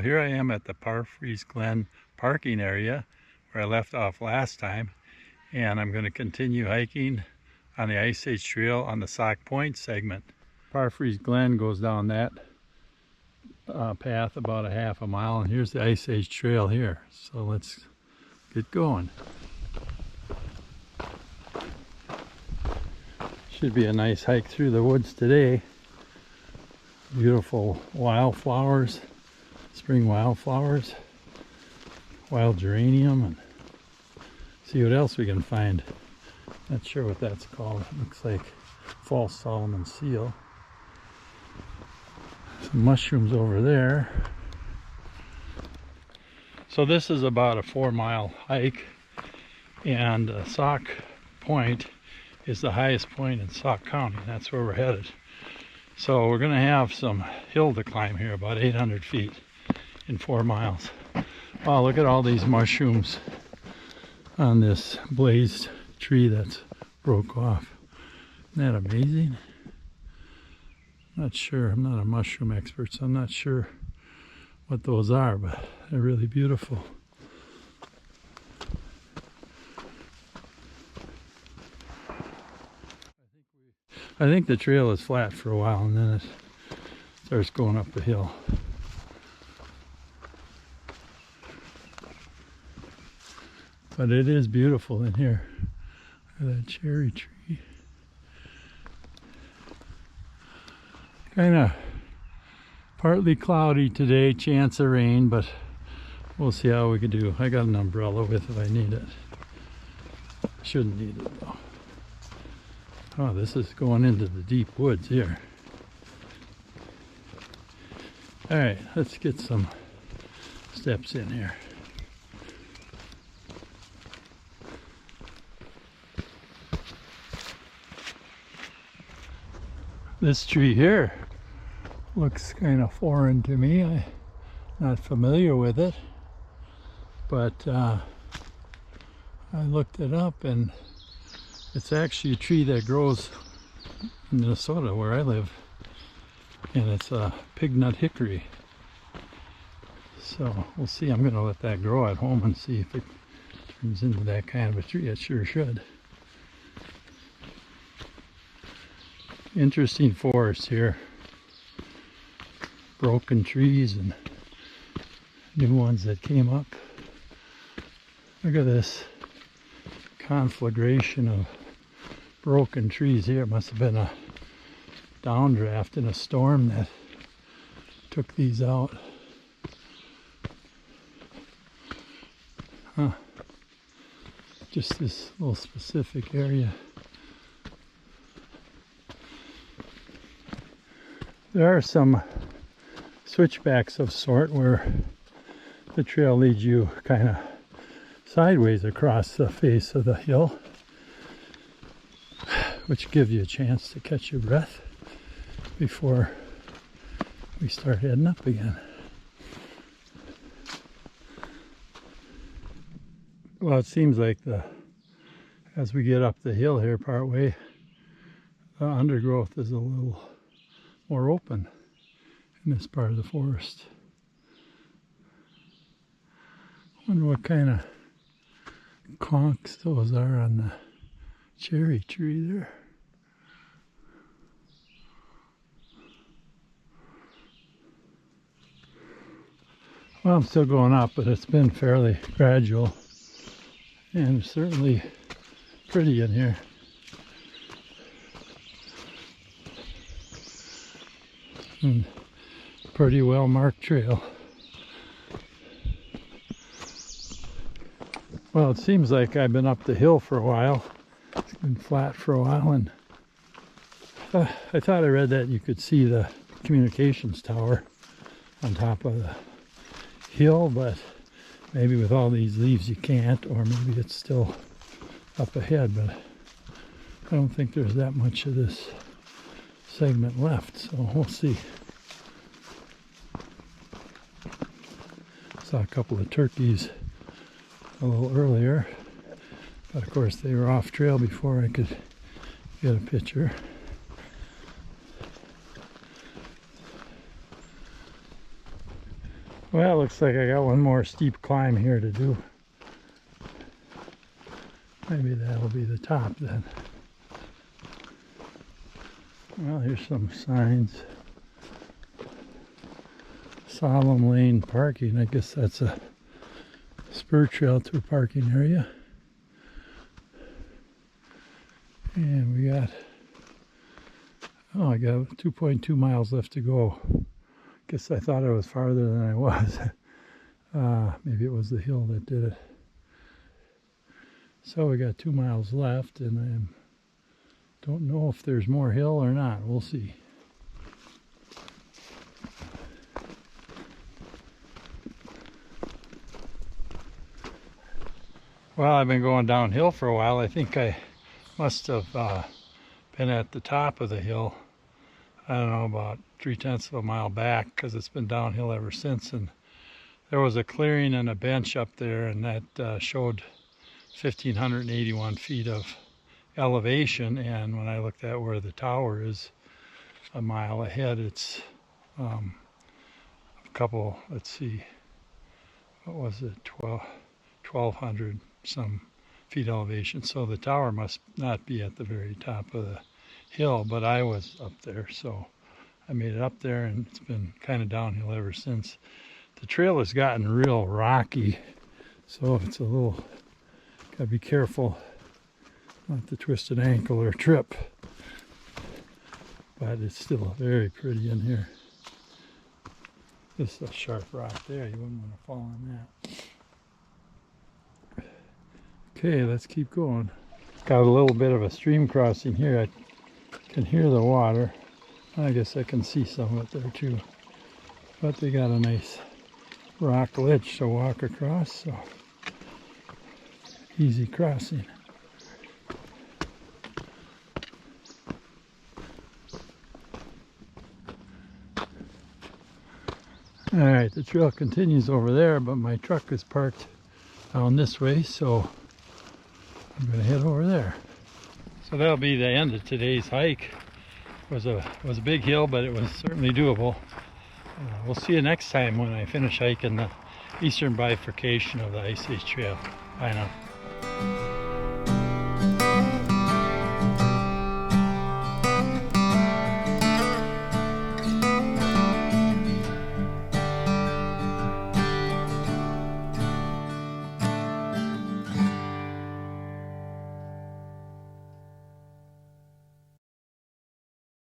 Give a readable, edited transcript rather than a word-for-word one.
here I am at the Parfreeze Glen parking area where I left off last time, and I'm going to continue hiking on the Ice Age Trail on the Sauk Point segment. Parfreeze Glen goes down that path about a half a mile, and here's the Ice Age Trail here. So let's get going. Should be a nice hike through the woods today. Beautiful wildflowers, spring wildflowers, wild geranium, and see what else we can find. Not sure what that's called. It looks like false Solomon seal. Some mushrooms over there. So this is about a 4-mile hike, and Sauk Point is the highest point in Sauk County. That's where we're headed. So we're going to have some hill to climb here, about 800 feet in 4 miles. Wow, look at all these mushrooms on this blazed tree that's broke off. Isn't that amazing? Not sure, I'm not a mushroom expert, so I'm not sure what those are, but they're really beautiful. I think the trail is flat for a while and then it starts going up the hill. But it is beautiful in here. Look at that cherry tree. Kind of partly cloudy today, chance of rain, but we'll see how we can do. I got an umbrella with if I need it. Shouldn't need it though. Oh, this is going into the deep woods here. All right, let's get some steps in here. This tree here looks kind of foreign to me. I'm not familiar with it, but I looked it up, and it's actually a tree that grows in Minnesota where I live, and it's a pignut hickory. So we'll see. I'm going to let that grow at home and see if it turns into that kind of a tree. It sure should. Interesting forest here. Broken trees and new ones that came up. Look at this conflagration of broken trees here. It must have been a downdraft in a storm that took these out. Huh. Just this little specific area. There are some switchbacks of sort where the trail leads you kind of sideways across the face of the hill, which gives you a chance to catch your breath before we start heading up again. Well, it seems like as we get up the hill here part way, the undergrowth is a little more open in this part of the forest. I wonder what kind of conchs those are on the cherry tree there. Well, I'm still going up, but it's been fairly gradual and certainly pretty in here. And pretty well marked trail. Well, it seems like I've been up the hill for a while. It's been flat for a while, and I thought I read that you could see the communications tower on top of the hill, but maybe with all these leaves you can't, or maybe it's still up ahead, but I don't think there's that much of this segment left, so we'll see. Saw a couple of turkeys a little earlier, but of course they were off trail before I could get a picture. Well, it looks like I got one more steep climb here to do. Maybe that'll be the top then. Well, here's some signs. Solemn Lane parking. I guess that's a spur trail to a parking area. And we got, oh, I got 2.2 miles left to go. Guess I thought I was farther than I was. Maybe it was the hill that did it. So we got 2 miles left, and I don't know if there's more hill or not. We'll see. Well, I've been going downhill for a while. I think I must have been at the top of the hill. I don't know, about 3/10 of a mile back, because it's been downhill ever since. And there was a clearing and a bench up there, and that showed 1,581 feet of elevation. And when I looked at where the tower is a mile ahead, it's a couple, let's see, what was it, 1,200 some feet elevation. So the tower must not be at the very top of the hill, but I was up there, so I made it up there, and it's been kind of downhill ever since. The trail has gotten real rocky, so it's a little, gotta be careful not to twist an ankle or trip, but it's still very pretty in here. This is a sharp rock there, you wouldn't want to fall on that. Okay, let's keep going. Got a little bit of a stream crossing here. I can hear the water. I guess I can see some of it there too. But they got a nice rock ledge to walk across, so easy crossing. Alright, the trail continues over there, but my truck is parked down this way, so I'm going to head over there. So that'll be the end of today's hike. It was a big hill, but it was certainly doable. We'll see you next time when I finish hiking the eastern bifurcation of the Ice Age Trail. Bye now.